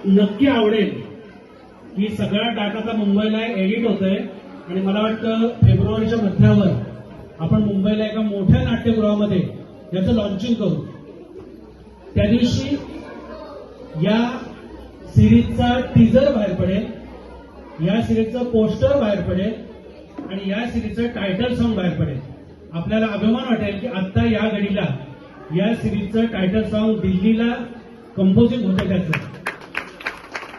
नक्की आवडेल की सगळा डाटा आता मुंबईला एडिट होतोय आणि मला वाटतं फेब्रुवारीच्या मध्यावर आपण मुंबईला एका मोठ्या नाट्यगृहामध्ये याचं लॉन्चिंग करू. त्या दिवशी या सिरीजचा टीजर बाहेर पडेल, या सिरीजचं पोस्टर बाहेर पडेल आणि या सिरीजचं टायटल सॉन्ग बाहेर पडेल. आपल्याला अभिमान वाटेल की आता या घडीला या सिरीजचं टायटल सॉन्ग दिल्लीला कंपोजिंग होतं. त्याचं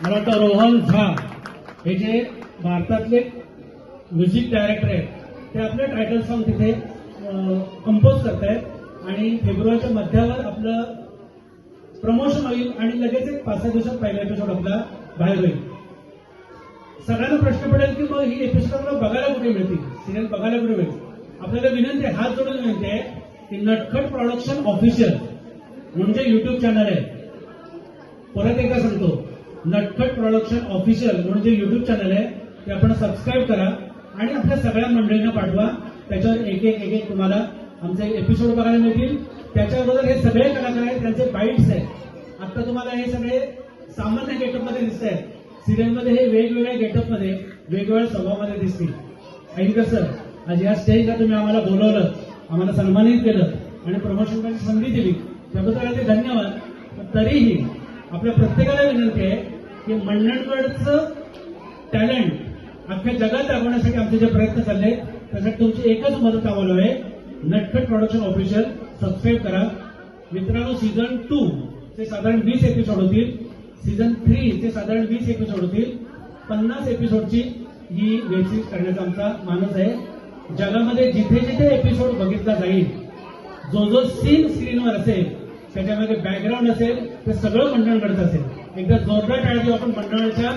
मला वाटतं रोहन झा हे जे भारतातले म्युझिक डायरेक्टर आहेत ते आपलं टायटल सॉन्ग तिथे कंपोज करतायत आणि फेब्रुवारीच्या मध्यावर आपलं प्रमोशन होईल आणि लगेच एक 5-6 दिवसात पहिला एपिसोड आपला बाहेर होईल. सगळ्यांना प्रश्न पडेल की मग ही एपिसोड आपल्याला बघायला कुठे मिळतील, सिरियल बघायला कुठे मिळतील. आपल्याला विनंती आहे, हात जोडून विनंती आहे की नटखट प्रोडक्शन ऑफिशियल म्हणजे युट्यूब चॅनल आहे. परत एकदा सांगतो, नटखट प्रोडक्शन ऑफिशियल म्हणजे युट्यूब चॅनल आहे. ते आपण सबस्क्राईब करा आणि आपल्या सगळ्या मंडळींना पाठवा. त्याच्यावर एक एक तुम्हाला आमचे एपिसोड बघायला मिळतील. त्याच्याबरोबर हे सगळे कलाकार आहेत, त्यांचे बाईट्स आहेत. आता तुम्हाला हे सगळे सामान्य गेटअपमध्ये दिसत आहेत, सिरियलमध्ये हे वेगवेगळ्या गेटअपमध्ये वेगवेगळ्या स्वभावामध्ये दिसतील. ऐनकर सर, आज या स्टेजला तुम्ही आम्हाला बोलवलं, आम्हाला सन्मानित केलं आणि प्रमोशन करण्याची संधी दिली, त्याबद्दल अगदी धन्यवाद. तरीही आपल्या प्रत्येकाला विनंती आहे की मंडणगडचं टॅलेंट अख्ख्या जगात दाखवण्यासाठी आमचे जे प्रयत्न चालले त्यासाठी तुमची एकच मदत आम्हाला आहे, नटखट प्रोडक्शन ऑफिशियल सबस्क्राईब करा. मित्रांनो, सीझन 2 चे साधारण 20 एपिसोड होतील, सीझन 3 चे साधारण 20 एपिसोड होतील. 50 एपिसोडची ही वेब सिरीज करण्याचा आमचा मानस आहे. जगामध्ये जिथे जिथे एपिसोड बघितला जाईल, जो जो सीन स्क्रीनवर असेल त्याच्यामध्ये बॅकग्राऊंड असेल ते सगळं मंडळगडचं असेल. एकदा जोरदार टाळी देऊ आपण मंडळाच्या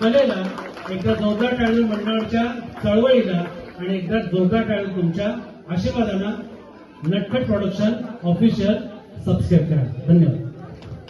कलेला, एकदा जोरदार टाळी मंडळाच्या चळवळीला आणि एकदा जोरदार टाळी तुमच्या आशीर्वादानं. नटखट प्रोडक्शन ऑफिशियल सबस्क्राईब करा. धन्यवाद.